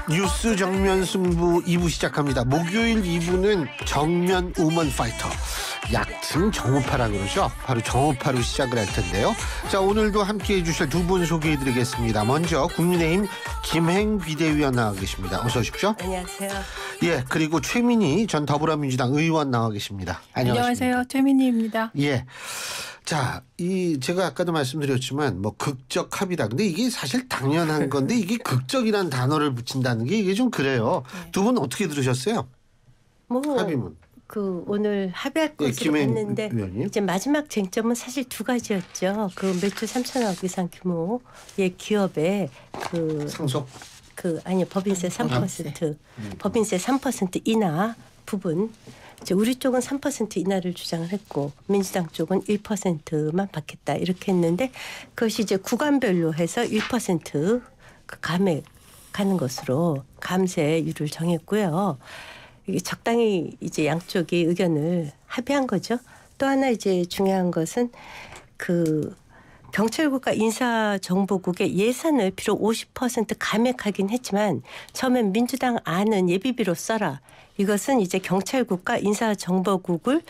뉴스 정면 승부 2부 시작합니다. 목요일 2부는 정면 우먼 파이터, 약칭 정우파라 그러죠. 바로 정우파로 시작을 할 텐데요. 자, 오늘도 함께해 주실 두 분 소개해드리겠습니다. 먼저 국민의힘 김행 비대위원 나와 계십니다. 어서 오십시오. 안녕하세요. 예, 그리고 최민희 전 더불어민주당 의원 나와 계십니다. 안녕하세요. 최민희입니다. 예. 자, 제가 아까도 말씀드렸지만 뭐 극적 합의다. 근데 이게 사실 당연한 건데 이게 극적이라는 단어를 붙인다는 게 이게 좀 그래요. 네. 두 분 어떻게 들으셨어요? 합의문. 오늘 합의할 것으로 했는데 이제 마지막 쟁점은 사실 두 가지였죠. 매출 3천억 이상 규모의 기업의 상속. 아니요, 법인세 3%, 법인세 3% 인하 부분. 이제 우리 쪽은 3% 인하를 주장을 했고 민주당 쪽은 1%만 받겠다 이렇게 했는데 그것이 이제 구간별로 해서 1% 감액 가는 것으로 감세율을 정했고요. 이게 적당히 이제 양쪽이 의견을 합의한 거죠. 또 하나 이제 중요한 것은 경찰국과 인사정보국의 예산을 비록 50% 감액하긴 했지만 처음엔 민주당 안은 예비비로 써라. 이것은 이제 경찰국과 인사정보국을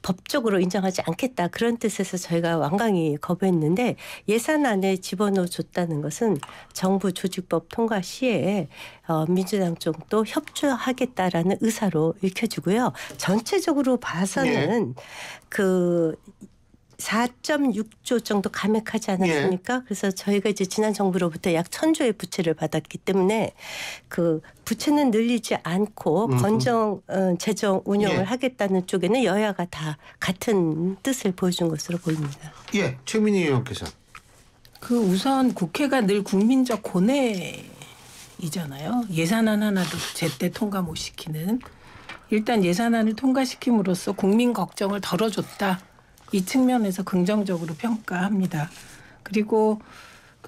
법적으로 인정하지 않겠다. 그런 뜻에서 저희가 완강히 거부했는데 예산안에 집어넣어 줬다는 것은 정부 조직법 통과 시에 민주당 쪽도 협조하겠다라는 의사로 읽혀지고요. 전체적으로 봐서는 4.6조 정도 감액하지 않았습니까? 그래서 저희가 이제 지난 정부로부터 약 1,000조의 부채를 받았기 때문에 부채는 늘리지 않고 건정 재정 운영을 하겠다는 쪽에는 여야가 다 같은 뜻을 보여준 것으로 보입니다. 예, 최민희 의원께서. 우선 국회가 늘 국민적 고뇌이잖아요. 예산안 하나도 제때 통과 못 시키는. 일단 예산안을 통과시킴으로써 국민 걱정을 덜어줬다. 이 측면에서 긍정적으로 평가합니다. 그리고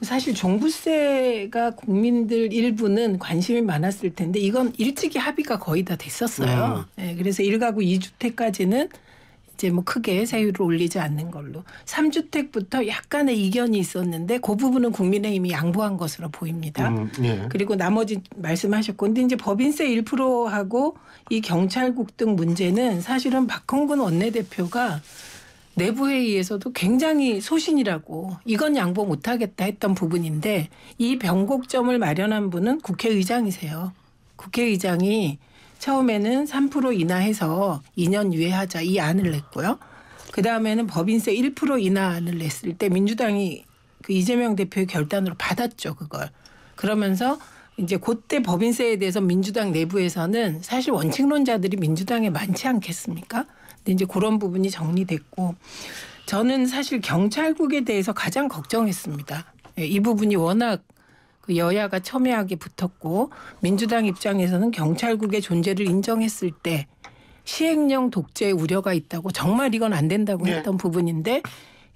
사실 종부세가 국민들 일부는 관심이 많았을 텐데 이건 일찍이 합의가 거의 다 됐었어요. 네, 그래서 1가구 2주택까지는 이제 뭐 크게 세율을 올리지 않는 걸로 3주택부터 약간의 이견이 있었는데 그 부분은 국민의힘이 양보한 것으로 보입니다. 그리고 나머지 말씀하셨고 근데 이제 법인세 1%하고 이 경찰국 등 문제는 사실은 박홍근 원내대표가 내부 회의에서도 굉장히 소신이라고 이건 양보 못하겠다 했던 부분인데 이 변곡점을 마련한 분은 국회의장이세요. 국회의장이 처음에는 3% 인하해서 2년 유예하자 이 안을 냈고요. 그다음에는 법인세 1% 인하안을 냈을 때 민주당이 이재명 대표의 결단으로 받았죠. 그걸. 그러면서 이제 그때 법인세에 대해서 민주당 내부에서는 사실 원칙론자들이 민주당에 많지 않겠습니까? 근데 이제 그런 부분이 정리됐고 저는 사실 경찰국에 대해서 가장 걱정했습니다. 이 부분이 워낙 여야가 첨예하게 붙었고 민주당 입장에서는 경찰국의 존재를 인정했을 때 시행령 독재 우려가 있다고 정말 이건 안 된다고 했던 부분인데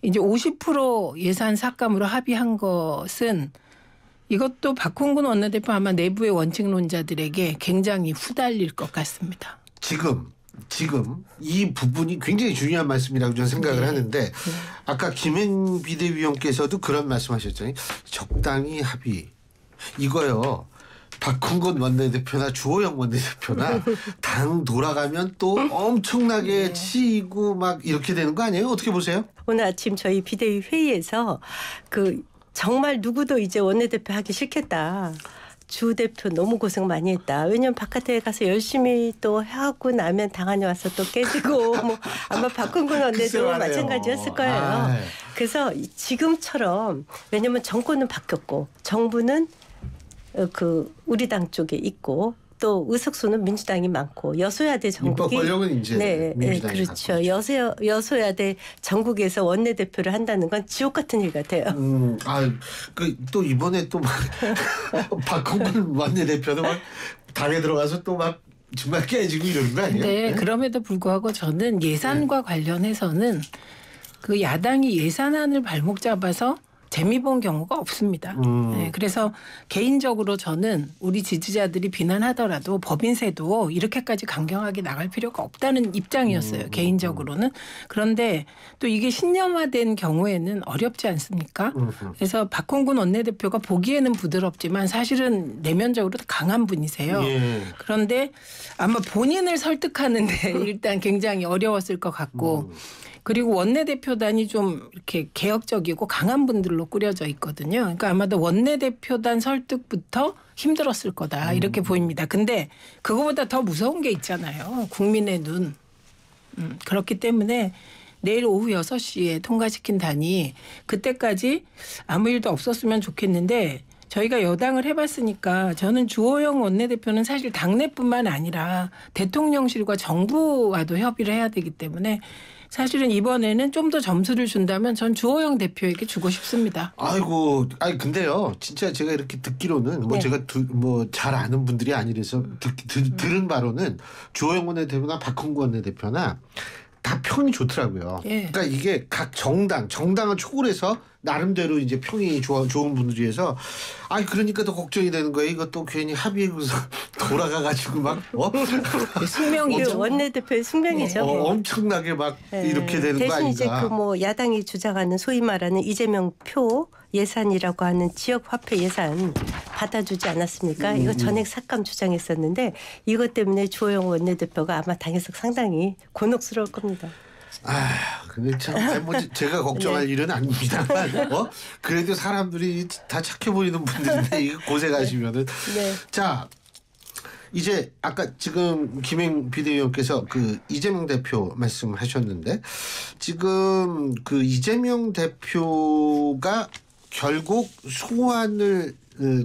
이제 50% 예산 삭감으로 합의한 것은 이것도 박홍근 원내대표 아마 내부의 원칙론자들에게 굉장히 후달릴 것 같습니다. 지금 이 부분이 굉장히 중요한 말씀이라고 저는 생각을 하는데 아까 김행 비대위원께서도 그런 말씀하셨잖아요. 적당히 합의. 이거요. 박홍근 원내대표나 주호영 원내대표나 당 돌아가면 또 엄청나게 치이고 막 이렇게 되는 거 아니에요? 어떻게 보세요? 오늘 아침 저희 비대위 회의에서 정말 누구도 이제 원내대표 하기 싫겠다. 주 대표 너무 고생 많이 했다. 왜냐면 바깥에 가서 열심히 또 하고 나면 당 안에 와서 또 깨지고 아마 박홍근 원내대표 마찬가지였을 거예요. 그래서 지금처럼 왜냐면 정권은 바뀌었고 정부는 우리 당 쪽에 있고 또 의석수는 민주당이 많고 여소야대 전국이 입법 권력은 이제 민주당이 그렇죠. 여소야대 전국에서 원내대표를 한다는 건 지옥 같은 일 같아요. 또 이번에 또 막 박홍근 원내대표도 막 당에 들어가서 또 막 정말 깨지고 이러는 거 아니에요? 네, 그럼에도 불구하고 저는 예산과 관련해서는 야당이 예산안을 발목 잡아서 재미 본 경우가 없습니다. 네, 그래서 개인적으로 저는 우리 지지자들이 비난하더라도 법인세도 이렇게까지 강경하게 나갈 필요가 없다는 입장이었어요. 개인적으로는. 그런데 또 이게 신념화된 경우에는 어렵지 않습니까? 그래서 박홍근 원내대표가 보기에는 부드럽지만 사실은 내면적으로 강한 분이세요. 예. 그런데 아마 본인을 설득하는데 일단 굉장히 어려웠을 것 같고 그리고 원내대표단이 좀 이렇게 개혁적이고 강한 분들로 꾸려져 있거든요. 그러니까 아마도 원내대표단 설득부터 힘들었을 거다 이렇게 보입니다. 근데 그거보다 더 무서운 게 있잖아요. 국민의 눈. 그렇기 때문에 내일 오후 6시에 통과시킨다니 그때까지 아무 일도 없었으면 좋겠는데 저희가 여당을 해봤으니까 저는 주호영 원내대표는 사실 당내뿐만 아니라 대통령실과 정부와도 협의를 해야 되기 때문에 사실은 이번에는 좀 더 점수를 준다면 전 주호영 대표에게 주고 싶습니다. 아이고, 아니 근데요, 진짜 제가 이렇게 듣기로는 뭐 네. 제가 뭐 잘 아는 분들이 아니라서 들은 바로는 주호영 원내대표나 박홍근 원내대표나 다 평이 좋더라고요. 예. 그러니까 이게 각 정당을 초월해서 나름대로 이제 평이 좋은 분들이어서 그러니까 더 걱정이 되는 거예요. 이것도 괜히 합의해서 돌아가가지고 막 숙명이죠. 그 원내대표의 숙명이죠. 엄청나게 막 네. 이렇게 되는 거 대신 이제 아닌가. 그 뭐 야당이 주장하는 소위 말하는 이재명 표 예산이라고 하는 지역 화폐 예산 받아주지 않았습니까? 이거 전액 삭감 주장했었는데 이것 때문에 주호영 원내대표가 아마 당에서 상당히 곤혹스러울 겁니다. 근데 참, 제가 걱정할 일은 아닙니다만, 그래도 사람들이 다 착해 보이는 분들인데, 이거 고생하시면은. 네. 자, 이제 아까 지금 김행 비대위원께서 그 이재명 대표 말씀하셨는데, 지금 그 이재명 대표가 결국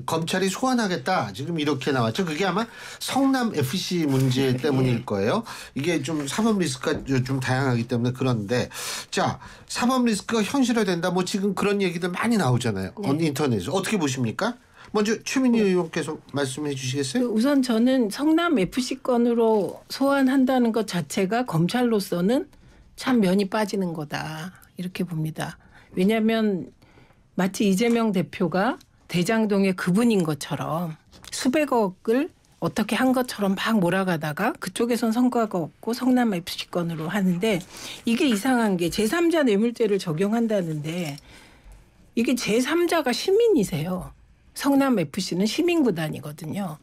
검찰이 소환하겠다. 지금 이렇게 나왔죠. 그게 아마 성남 FC 문제 때문일 거예요. 이게 좀 사법 리스크가 좀 다양하기 때문에 그런데 자, 사법 리스크가 현실화된다. 뭐 지금 그런 얘기들 많이 나오잖아요. 인터넷에서. 어떻게 보십니까? 먼저 최민희 의원께서 말씀해 주시겠어요? 우선 저는 성남 FC 건으로 소환한다는 것 자체가 검찰로서는 참 면이 빠지는 거다. 이렇게 봅니다. 왜냐하면 마치 이재명 대표가 대장동의 그분인 것처럼 수백억을 어떻게 한 것처럼 막 몰아가다가 그쪽에선 성과가 없고 성남 FC 건으로 하는데 이게 이상한 게 제3자 뇌물죄를 적용한다는데 이게 제3자가 시민이세요. 성남 FC는 시민구단이거든요.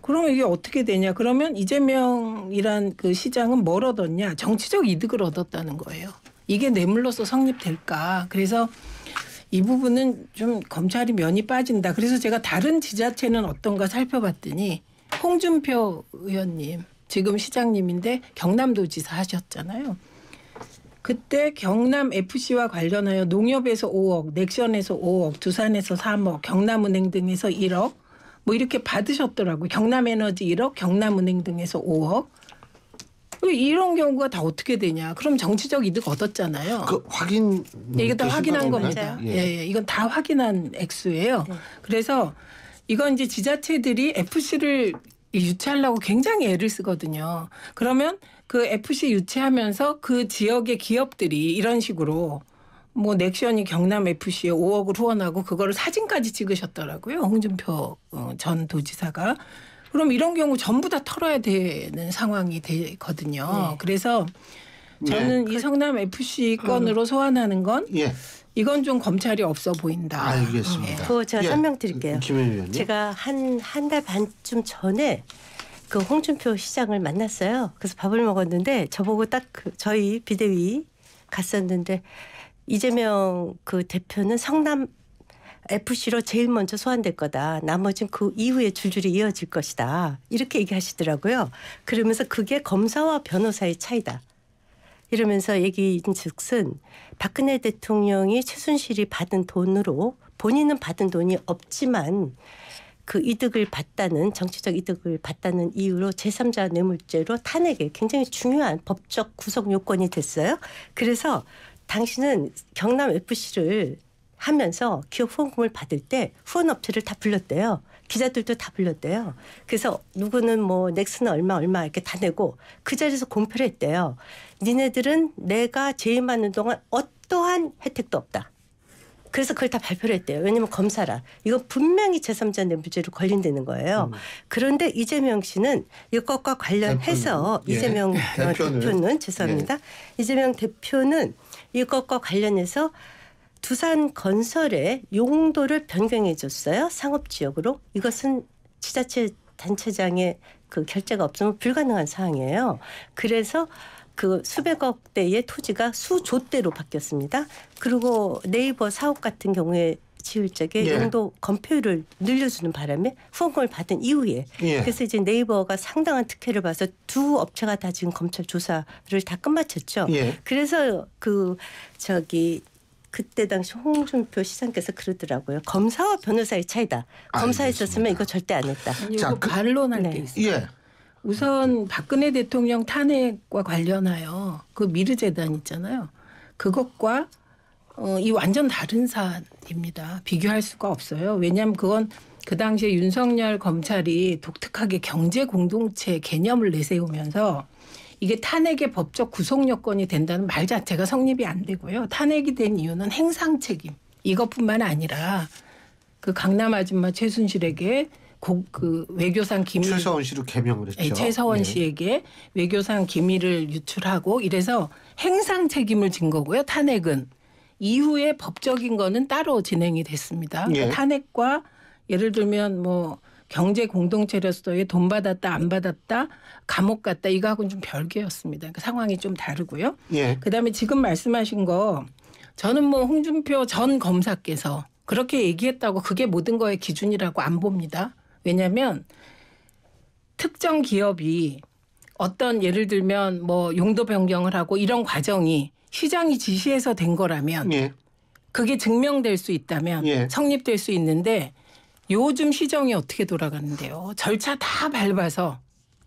그러면 이게 어떻게 되냐. 그러면 이재명이란 그 시장은 뭘 얻었냐. 정치적 이득을 얻었다는 거예요. 이게 뇌물로서 성립될까. 그래서 이 부분은 좀 검찰이 면이 빠진다. 그래서 제가 다른 지자체는 어떤가 살펴봤더니 홍준표 의원님 지금 시장님인데 경남도지사 하셨잖아요. 그때 경남 FC와 관련하여 농협에서 5억, 넥션에서 5억, 두산에서 3억, 경남은행 등에서 1억 뭐 이렇게 받으셨더라고요. 경남에너지 1억, 경남은행 등에서 5억. 이런 경우가 다 어떻게 되냐. 그럼 정치적 이득 얻었잖아요. 그 확인. 이게 다 확인한 겁니다. 예, 이건 다 확인한 액수예요. 그래서 이건 이제 지자체들이 FC를 유치하려고 굉장히 애를 쓰거든요. 그러면 그 FC 유치하면서 그 지역의 기업들이 이런 식으로 뭐 넥션이 경남 FC에 5억을 후원하고 그거를 사진까지 찍으셨더라고요. 홍준표 전 도지사가. 그럼 이런 경우 전부 다 털어야 되는 상황이 되거든요. 그래서 저는 이 성남 FC 건으로 소환하는 건 이건 좀 검찰이 없어 보인다. 알겠습니다. 그거 제가 설명드릴게요. 김혜미 의원님. 제가 한 달 반쯤 전에 그 홍준표 시장을 만났어요. 그래서 밥을 먹었는데 저보고 딱 저희 비대위 갔었는데 이재명 그 대표는 성남 FC로 제일 먼저 소환될 거다. 나머지는 그 이후에 줄줄이 이어질 것이다. 이렇게 얘기하시더라고요. 그러면서 그게 검사와 변호사의 차이다. 이러면서 얘기인즉슨 박근혜 대통령이 최순실이 받은 돈으로 본인은 받은 돈이 없지만 그 이득을 받다는 정치적 이득을 받다는 이유로 제3자 뇌물죄로 탄핵에 굉장히 중요한 법적 구성 요건이 됐어요. 그래서 당신은 경남 FC를 하면서 기업 후원금을 받을 때 후원업체를 다 불렀대요. 기자들도 다 불렀대요. 그래서 누구는 뭐 넥슨은 얼마 이렇게 다 내고 그 자리에서 공표를 했대요. 니네들은 내가 재임하는 동안 어떠한 혜택도 없다. 그래서 그걸 다 발표를 했대요. 왜냐하면 검사라. 이거 분명히 제3자 뇌물죄로 걸린다는 거예요. 그런데 이재명 씨는 이것과 관련해서 대표는, 이재명 대표는 죄송합니다. 이재명 대표는 이것과 관련해서 두산 건설의 용도를 변경해 줬어요. 상업지역으로. 이것은 지자체 단체장의 그 결재가 없으면 불가능한 사항이에요. 그래서 그 수백억 대의 토지가 수조대로 바뀌었습니다. 그리고 네이버 사업 같은 경우에 지을 적에 용도 건폐율을 늘려주는 바람에 후원금을 받은 이후에 그래서 이제 네이버가 상당한 특혜를 봐서 두 업체가 다 지금 검찰 조사를 다 끝마쳤죠. 그래서 그때 당시 홍준표 시장께서 그러더라고요. 검사와 변호사의 차이다. 검사했었으면 이거 절대 안 했다. 이거 반론할 게 있어요. 우선 박근혜 대통령 탄핵과 관련하여 그 미르재단 있잖아요. 그것과 이 완전 다른 사안입니다. 비교할 수가 없어요. 왜냐하면 그건 그 당시에 윤석열 검찰이 독특하게 경제 공동체 개념을 내세우면서 이게 탄핵의 법적 구속 요건이 된다는 말 자체가 성립이 안 되고요. 탄핵이 된 이유는 행상 책임 이것뿐만 아니라 그 강남 아줌마 최순실에게 그 외교상 기밀 최서원 씨로 개명을 했죠. 최서원 씨에게 외교상 기밀을 유출하고 이래서 행상 책임을 진 거고요. 탄핵은 이후에 법적인 거는 따로 진행이 됐습니다. 그러니까 탄핵과 예를 들면 뭐 경제 공동체로서의 돈 받았다 안 받았다 감옥 갔다 이거하고는 좀 별개였습니다. 그러니까 상황이 좀 다르고요. 그다음에 지금 말씀하신 거 저는 뭐 홍준표 전 검사께서 그렇게 얘기했다고 그게 모든 거의 기준이라고 안 봅니다. 왜냐하면 특정 기업이 어떤 예를 들면 뭐 용도 변경을 하고 이런 과정이 시장이 지시해서 된 거라면 그게 증명될 수 있다면 성립될 수 있는데 요즘 시정이 어떻게 돌아가는데요. 절차 다 밟아서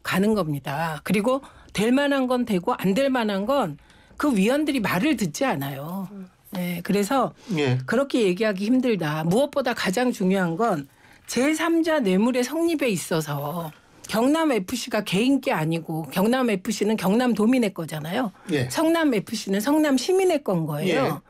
가는 겁니다. 그리고 될 만한 건 되고 안 될 만한 건 그 위원들이 말을 듣지 않아요. 네, 그래서 그렇게 얘기하기 힘들다. 무엇보다 가장 중요한 건 제3자 뇌물의 성립에 있어서 경남FC가 개인 게 아니고 경남FC는 경남도민의 거잖아요. 성남FC는 성남시민의 건 거예요.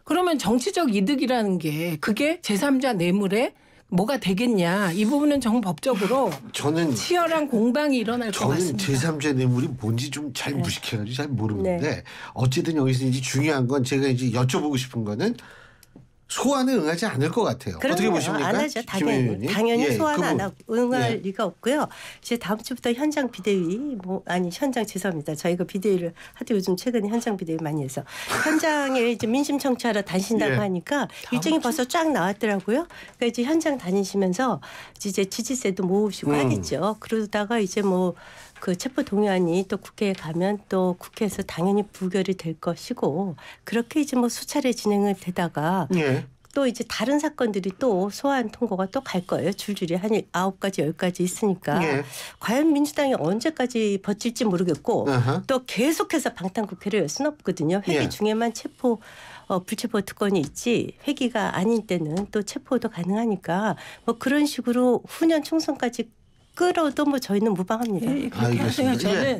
그러면 정치적 이득이라는 게 그게 제3자 뇌물에 뭐가 되겠냐. 이 부분은 정법적으로 저는 치열한 공방이 일어날 것 같습니다. 저는 제3자 뇌물이 뭔지 좀 잘 무식해가지고 잘 모르는데 어쨌든 여기서 이제 중요한 건 제가 이제 여쭤보고 싶은 거는 소환에 응하지 않을 것 같아요. 어떻게 보십니까? 안 하죠. 당연히 소환 안 하고 응할 리가 없고요. 이제 다음 주부터 현장 비대위 현장 죄송합니다. 저희가 비대위를 하도 요즘 최근에 현장 비대위 많이 해서 현장에 이제 민심 청취하러 다니신다고 하니까 일정이 벌써 쫙 나왔더라고요. 그러니까 이제 현장 다니시면서 이제 지지세도 모으시고 하겠죠. 그러다가 이제 그 체포 동의안이 또 국회에 가면 또 국회에서 당연히 부결이 될 것이고 그렇게 이제 수차례 진행을 되다가 또 이제 다른 사건들이 또 소환 통고가 또 갈 거예요. 줄줄이 한 9가지 10가지 있으니까 과연 민주당이 언제까지 버틸지 모르겠고 또 계속해서 방탄국회를 열 수는 없거든요. 회기 중에만 불체포 특권이 있지 회기가 아닌 때는 또 체포도 가능하니까 그런 식으로 후년 총선까지 끌어도 저희는 무방합니다. 그렇게 하세요. 저는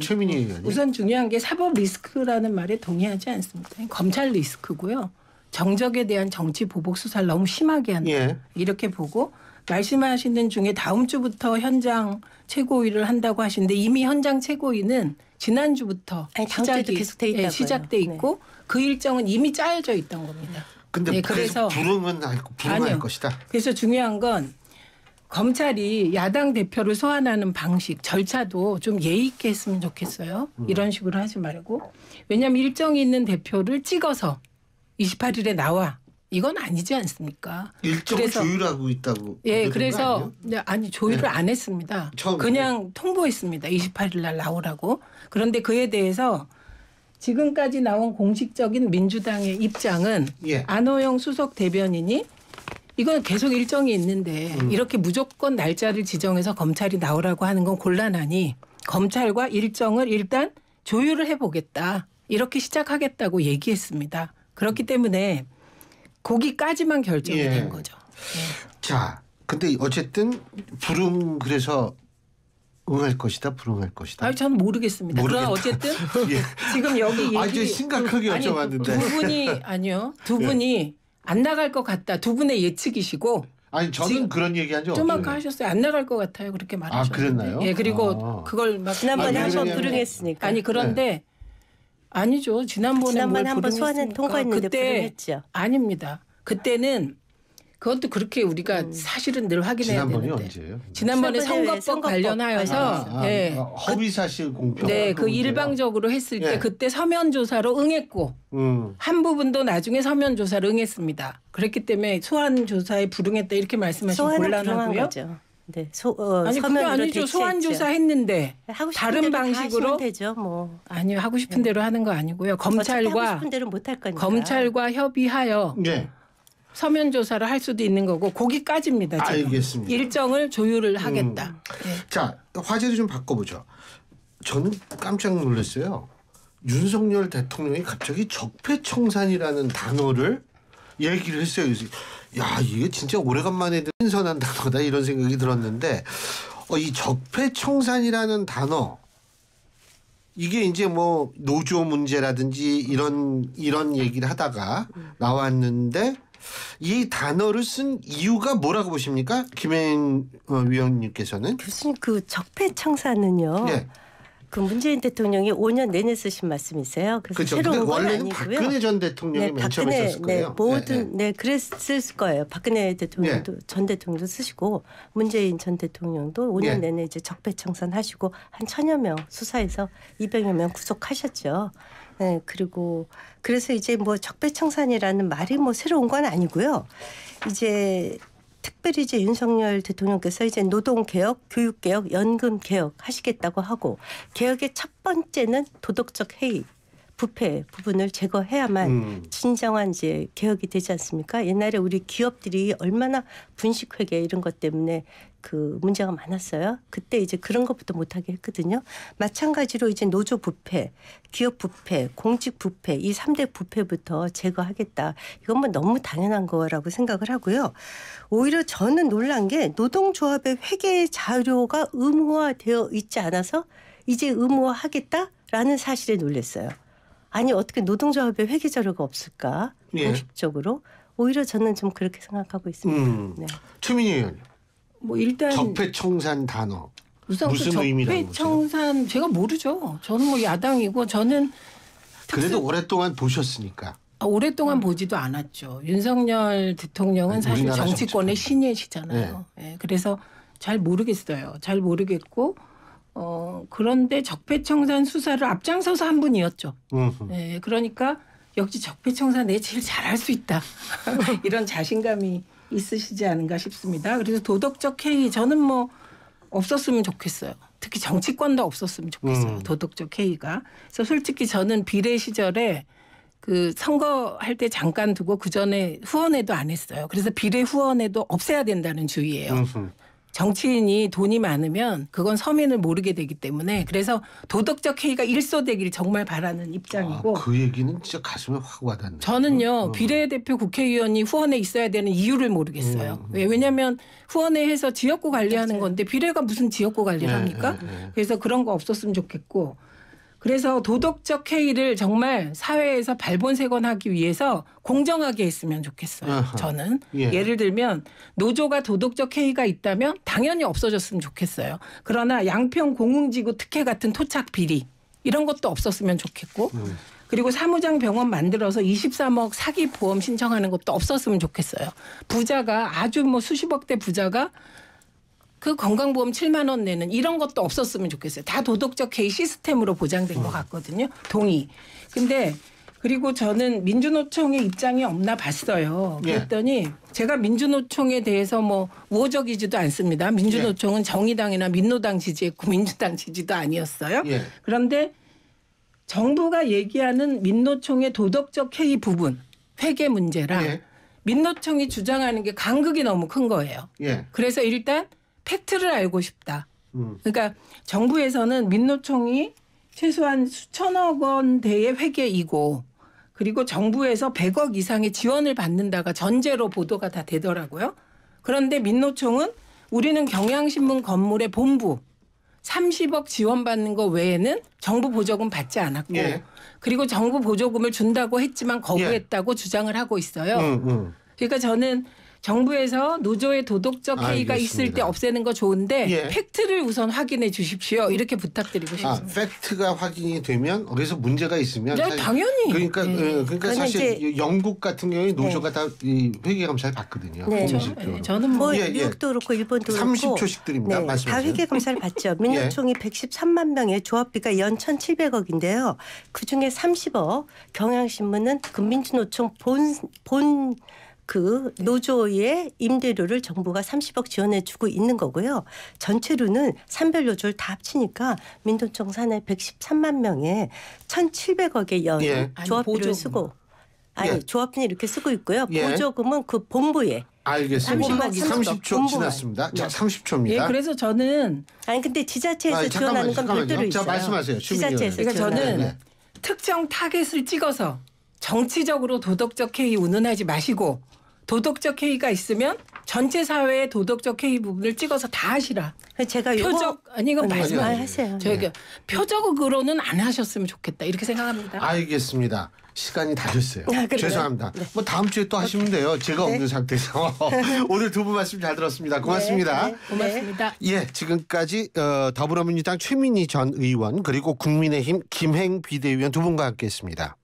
우선 중요한 게 사법 리스크라는 말에 동의하지 않습니다. 검찰 리스크고요. 정적에 대한 정치 보복 수사를 너무 심하게 한다. 이렇게 보고 말씀하시는 중에 다음 주부터 현장 최고위를 한다고 하시는데 이미 현장 최고위는 지난주부터 시작돼 있고 그 일정은 이미 짜여져 있던 겁니다. 근데 그래서 불응할 것이다. 그래서 중요한 건 검찰이 야당 대표를 소환하는 방식, 절차도 좀 예의 있게 했으면 좋겠어요. 이런 식으로 하지 말고. 왜냐하면 일정이 있는 대표를 찍어서 28일에 나와. 이건 아니지 않습니까? 일정을 조율하고 있다고. 그래서 조율을 안 했습니다. 그냥 통보했습니다. 28일 날 나오라고. 그런데 그에 대해서 지금까지 나온 공식적인 민주당의 입장은 안호영 수석 대변인이 이건 계속 일정이 있는데 이렇게 무조건 날짜를 지정해서 검찰이 나오라고 하는 건 곤란하니 검찰과 일정을 일단 조율을 해보겠다. 이렇게 시작하겠다고 얘기했습니다. 그렇기 때문에 거기까지만 결정이 된 거죠. 자, 근데 어쨌든 그래서 응할 것이다, 불응할 것이다. 저는 모르겠습니다. 그러나 어쨌든 지금 여기 심각하게 여쭤봤는데 두 분이 안 나갈 것 같다. 두 분의 예측이시고 아니 저는 지금 그런 얘기한 적 없어요. 좀 아까 하셨어요. 안 나갈 것 같아요. 그렇게 말하셨는데. 그랬나요? 예, 그리고 아. 그걸 막 지난번에 아, 한번 왜냐면- 불응했으니까. 아니 그런데 아니죠. 지난번에 한번 소환은 통과했는데 불응했죠. 아닙니다. 그때는 그것도 그렇게 우리가 사실은 늘 확인해야 지난번이 되는데. 언제예요? 지난번에 지난번에 왜 선거법 선거법 관련하여서 예. 허위사실 공표. 네, 그 일방적으로 했을 때 예. 그때 서면 조사로 응했고 한 부분도 나중에 서면 조사로 응했습니다. 그랬기 때문에 소환 조사에 불응했다 이렇게 말씀하시면 소환은 불응한 곤란하고요. 거죠. 네, 아니 그게 서면으로 아니죠. 소환 대체했죠. 조사 했는데 하고 싶은 다른 대로 다 방식으로 하시면 되죠. 뭐 아니요 하고 싶은 대로 하는 거 아니고요. 어차피 하고 검찰과 싶은 대로 못 할 거니까. 검찰과 협의하여 네. 서면 조사를 할 수도 있는 거고 거기까지입니다. 지금. 알겠습니다. 일정을 조율을 하겠다. 예. 자, 화제를 좀 바꿔보죠. 저는 깜짝 놀랐어요. 윤석열 대통령이 갑자기 적폐청산이라는 단어를 얘기를 했어요. 그래서 야, 이게 진짜 오래간만에 듣는 신선한 단어다 이런 생각이 들었는데 이 적폐청산이라는 단어 이게 이제 뭐 노조 문제라든지 이런 얘기를 하다가 나왔는데 이 단어를 쓴 이유가 뭐라고 보십니까? 김혜인 위원님께서는. 교수님 그 적폐청산은요. 네. 그 문재인 대통령이 5년 내내 쓰신 말씀이세요. 그래서 그렇죠. 새로운 건 원래는 아니고요. 박근혜 전 대통령이 맨 처음에 썼을 거예요. 모든 그랬을 거예요. 박근혜 대통령도 전 대통령도 쓰시고 문재인 전 대통령도 5년 네. 내내 이제 적폐청산 하시고 한 1,000여 명 수사해서 200여 명 구속하셨죠. 네, 그리고 그래서 이제 뭐 적폐청산이라는 말이 뭐 새로운 건 아니고요. 이제 특별히 이제 윤석열 대통령께서 이제 노동개혁, 교육개혁, 연금개혁 하시겠다고 하고 개혁의 첫 번째는 도덕적 해이, 부패 부분을 제거해야만 진정한 이제 개혁이 되지 않습니까? 옛날에 우리 기업들이 얼마나 분식회계 이런 것 때문에 그 문제가 많았어요. 그때 이제 그런 것부터 못하게 했거든요. 마찬가지로 이제 노조 부패, 기업 부패, 공직 부패 이 3대 부패부터 제거하겠다. 이건 뭐 너무 당연한 거라고 생각을 하고요. 오히려 저는 놀란 게 노동조합의 회계 자료가 의무화되어 있지 않아서 이제 의무화하겠다라는 사실에 놀랐어요. 아니 어떻게 노동조합의 회계 자료가 없을까? 예. 공식적으로. 오히려 저는 좀 그렇게 생각하고 있습니다. 네. 최민희 의원. 뭐 일단 적폐청산 단어. 우선 무슨 그 의미라고 보세요? 적폐청산 제가 모르죠. 저는 뭐 야당이고 저는 그래도 오랫동안 보셨으니까. 오랫동안 보지도 않았죠. 윤석열 대통령은 아니, 사실 우리나라 정치권의 정치권. 신예시잖아요. 예, 그래서 잘 모르겠어요. 잘 모르겠고 그런데 적폐청산 수사를 앞장서서 한 분이었죠. 예, 그러니까 역시 적폐청산 내 제일 잘할 수 있다. 이런 자신감이 있으시지 않은가 싶습니다. 그래서 도덕적 해이 저는 뭐 없었으면 좋겠어요. 특히 정치권도 없었으면 좋겠어요. 도덕적 해이가. 그래서 솔직히 저는 비례 시절에 그 선거할 때 잠깐 두고 그 전에 후원회도 안 했어요. 그래서 비례 후원회도 없애야 된다는 주의예요. 정치인이 돈이 많으면 그건 서민을 모르게 되기 때문에 그래서 도덕적 해이가 일소되기를 정말 바라는 입장이고 그 얘기는 진짜 가슴에 확 와닿네. 저는요 비례대표 국회의원이 후원에 있어야 되는 이유를 모르겠어요. 왜냐하면 후원회에서 지역구 관리하는 건데 비례가 무슨 지역구 관리를 합니까? 그래서 그런 거 없었으면 좋겠고 그래서 도덕적 해이를 정말 사회에서 발본색원하기 위해서 공정하게 했으면 좋겠어요. 아하. 저는 예. 예를 들면 노조가 도덕적 해이가 있다면 당연히 없어졌으면 좋겠어요. 그러나 양평 공흥지구 특혜 같은 토착 비리 이런 것도 없었으면 좋겠고 그리고 사무장 병원 만들어서 23억 사기 보험 신청하는 것도 없었으면 좋겠어요. 부자가 아주 뭐 수십억대 부자가 그 건강보험 7만 원 내는 이런 것도 없었으면 좋겠어요. 다 도덕적 해이 시스템으로 보장된 것 같거든요. 동의. 근데 그리고 저는 민주노총의 입장이 없나 봤어요. 그랬더니 제가 민주노총에 대해서 뭐 우호적이지도 않습니다. 민주노총은 정의당이나 민노당 지지했고 민주당 지지도 아니었어요. 그런데 정부가 얘기하는 민노총의 도덕적 해이 부분, 회계 문제랑 민노총이 주장하는 게 간극이 너무 큰 거예요. 그래서 일단 팩트를 알고 싶다. 그러니까 정부에서는 민노총이 최소한 수천억 원대의 회계이고 그리고 정부에서 100억 이상의 지원을 받는다가 전제로 보도가 다 되더라고요. 그런데 민노총은 우리는 경향신문 건물의 본부 30억 지원받는 거 외에는 정부 보조금 받지 않았고 그리고 정부 보조금을 준다고 했지만 거부했다고 주장을 하고 있어요. 그러니까 저는 정부에서 노조의 도덕적 해이가 있을 알겠습니다. 때 없애는 거 좋은데 예. 팩트를 우선 확인해 주십시오. 이렇게 부탁드리고 싶습니다. 팩트가 확인이 되면 거기서 문제가 있으면 네, 사실 당연히. 그러니까 네. 그러니까 그건 사실 이제- 영국 같은 경우에 노조가 다 이 회계감사를 받거든요. 네. 공식적으로. 네, 저는 뭐 뭐 예, 예. 미국도 그렇고 일본도 그렇고 30초씩 드립니다. 다 말씀하세요. 회계 검사를 받죠. 민노총이 113만 명의 조합비가 연 1,700억인데요. 그중에 30억 경향신문은 그 민주노총 본 그 노조의 임대료를 정부가 30억 지원해주고 있는 거고요. 전체로는 산별 노조를 다 합치니까 민노총 산하 113만 명에 1,700억의 연 예. 아니, 조합비를 보조금. 쓰고 아니 예. 조합비는 이렇게 쓰고 있고요. 예. 보조금은 그 본부에 알겠습니다. 30억 30초 지났습니다. 자, 예, 30초입니다. 그래서 저는 아니 근데 지자체에서 아니, 지원하는 건 잠깐만요. 별도로 자, 있어요. 말씀하세요. 지자체에서 그러니까 지원하는 저는 네. 특정 타겟을 찍어서 정치적으로 도덕적 해이 운운하지 마시고 도덕적 해이가 있으면 전체 사회의 도덕적 해이 부분을 찍어서 다 하시라. 제가 요거 표적 아니 이건 아니, 말씀 아니, 안 하세요. 저희가 표적으로는 안 하셨으면 좋겠다 이렇게 생각합니다. 알겠습니다. 시간이 다 됐어요. 아, 그래요? 죄송합니다. 뭐 다음 주에 또 하시면 돼요. 제가 없는 상태에서. 오늘 두 분 말씀 잘 들었습니다. 고맙습니다. 네, 네. 고맙습니다. 예, 지금까지 더불어민주당 최민희 전 의원 그리고 국민의힘 김행 비대위원 두 분과 함께했습니다.